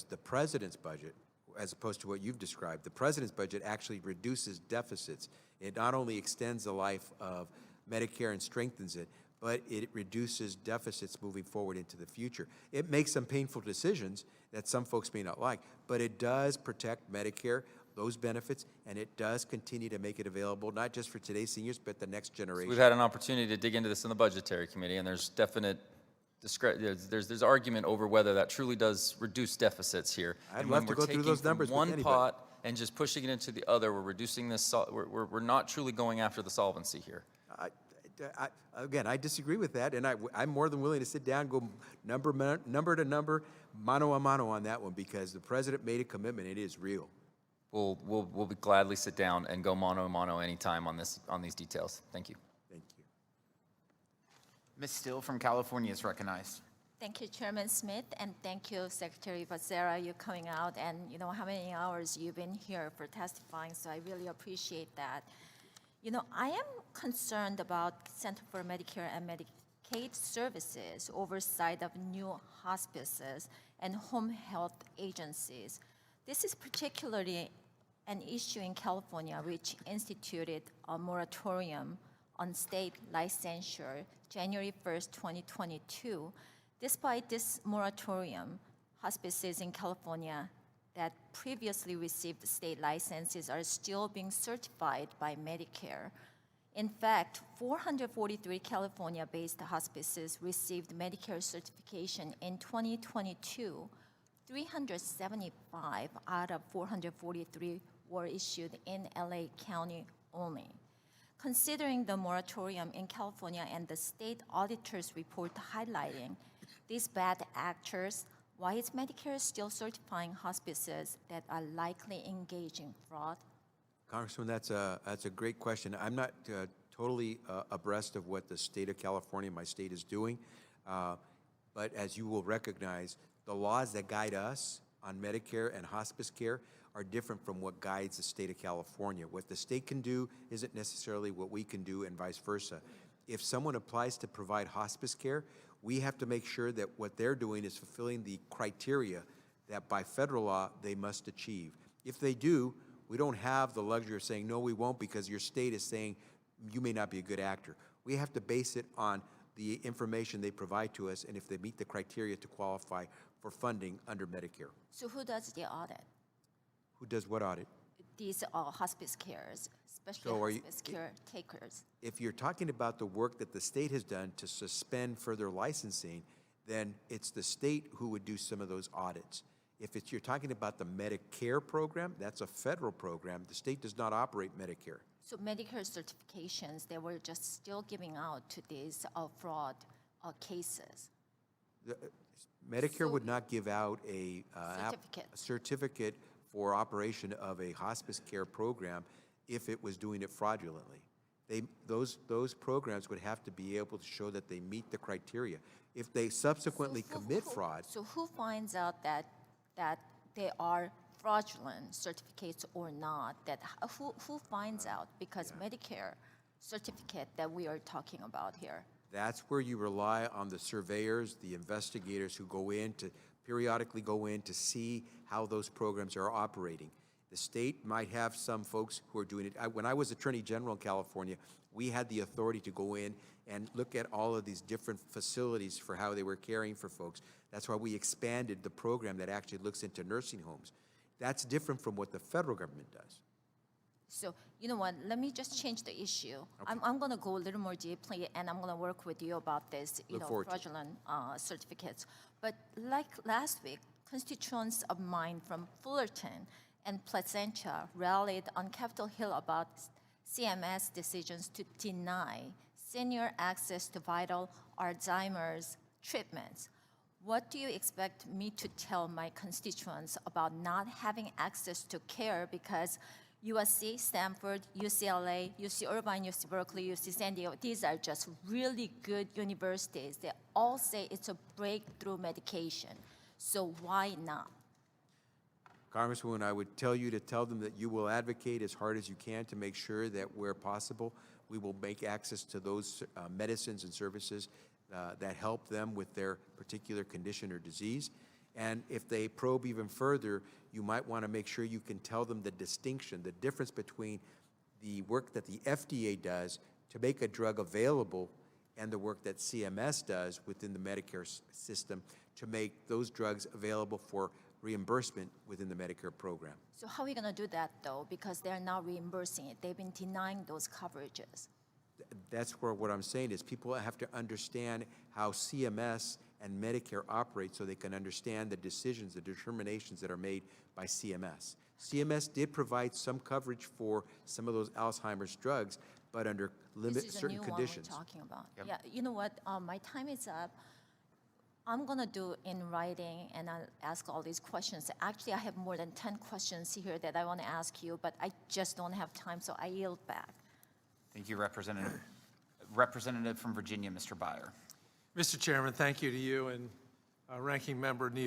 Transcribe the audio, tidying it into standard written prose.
the president's budget, as opposed to what you've described, the president's budget actually reduces deficits. It not only extends the life of Medicare and strengthens it, but it reduces deficits moving forward into the future. It makes some painful decisions that some folks may not like, but it does protect Medicare, those benefits, and it does continue to make it available, not just for today's seniors, but the next generation. So we've had an opportunity to dig into this in the Budgetary Committee, and there's definite there's argument over whether that truly does reduce deficits here. I'd and love when to we're go through taking those numbers from with one anybody. pot and just pushing it into the other, we're reducing this. We're not truly going after the solvency here. Again, I disagree with that, and I'm more than willing to sit down, go number to number, mano a mano on that one, because the president made a commitment. It is real. We'll be gladly sit down and go mano a mano anytime on these details. Thank you. Thank you. Ms. Steele from California is recognized. Thank you, Chairman Smith, and thank you, Secretary Becerra, you coming out, and you know how many hours you've been here for testifying, so I really appreciate that. You know, I am concerned about Center for Medicare and Medicaid Services oversight of new hospices and home health agencies. This is particularly an issue in California, which instituted a moratorium on state licensure January 1st, 2022. Despite this moratorium, hospices in California that previously received state licenses are still being certified by Medicare. In fact, 443 California-based hospices received Medicare certification in 2022. 375 out of 443 were issued in LA County only. Considering the moratorium in California and the state auditor's report highlighting these bad actors, why is Medicare still certifying hospices that are likely engaged in fraud? Congressman, that's a great question. I'm not totally abreast of what the state of California, my state, is doing, but as you will recognize, the laws that guide us on Medicare and hospice care are different from what guides the state of California. What the state can do isn't necessarily what we can do, and vice versa. If someone applies to provide hospice care, we have to make sure that what they're doing is fulfilling the criteria that by federal law they must achieve. If they do, we don't have the luxury of saying, no, we won't, because your state is saying you may not be a good actor. We have to base it on the information they provide to us and if they meet the criteria to qualify for funding under Medicare. So who does the audit? Who does what audit? These hospice cares, especially So hospice care takers. If you're talking about the work that the state has done to suspend further licensing, then it's the state who would do some of those audits. If you're talking about the Medicare program, that's a federal program. The state does not operate Medicare. So Medicare certifications, they were just still giving out to these fraud cases. Medicare would not give out a certificate for operation of a hospice care program if it was doing it fraudulently. Those programs would have to be able to show that they meet the criteria. If they subsequently commit fraud. So who finds out that they are fraudulent certificates or not? Who finds out? Because Medicare certificate that we are talking about here. That's where you rely on the surveyors, the investigators who periodically go in to see how those programs are operating. The state might have some folks who are doing it. When I was Attorney General in California, we had the authority to go in and look at all of these different facilities for how they were caring for folks. That's why we expanded the program that actually looks into nursing homes. That's different from what the federal government does. So, you know what, let me just change the issue. Okay. I'm going to go a little more deeply, and I'm going to work with you about this, fraudulent certificates. But like last week, constituents of mine from Fullerton and Placentia rallied on Capitol Hill about CMS decisions to deny senior access to vital Alzheimer's treatments. What do you expect me to tell my constituents about not having access to care because USC, Stanford, UCLA, UC Irvine, UC Berkeley, UC San Diego, these are just really good universities. They all say it's a breakthrough medication. So why not? Congresswoman, I would tell you to tell them that you will advocate as hard as you can to make sure that where possible, we will make access to those medicines and services that help them with their particular condition or disease. And if they probe even further, you might want to make sure you can tell them the distinction, the difference between the work that the FDA does to make a drug available and the work that CMS does within the Medicare system to make those drugs available for reimbursement within the Medicare program. So how are we going to do that, though? Because they're not reimbursing it. They've been denying those coverages. That's where what I'm saying is people have to understand how CMS and Medicare operate so they can understand the decisions, the determinations that are made by CMS. CMS did provide some coverage for some of those Alzheimer's drugs, but under certain conditions. This is a new one we're talking about. Yeah, you know what? My time is up. I'm going to do in writing, and I'll ask all these questions. Actually, I have more than 10 questions here that I want to ask you, but I just don't have time, so I yield back. Thank you, Representative. Representative from Virginia, Mr. Byer. Mr. Chairman, thank you to you and Ranking Member Neal.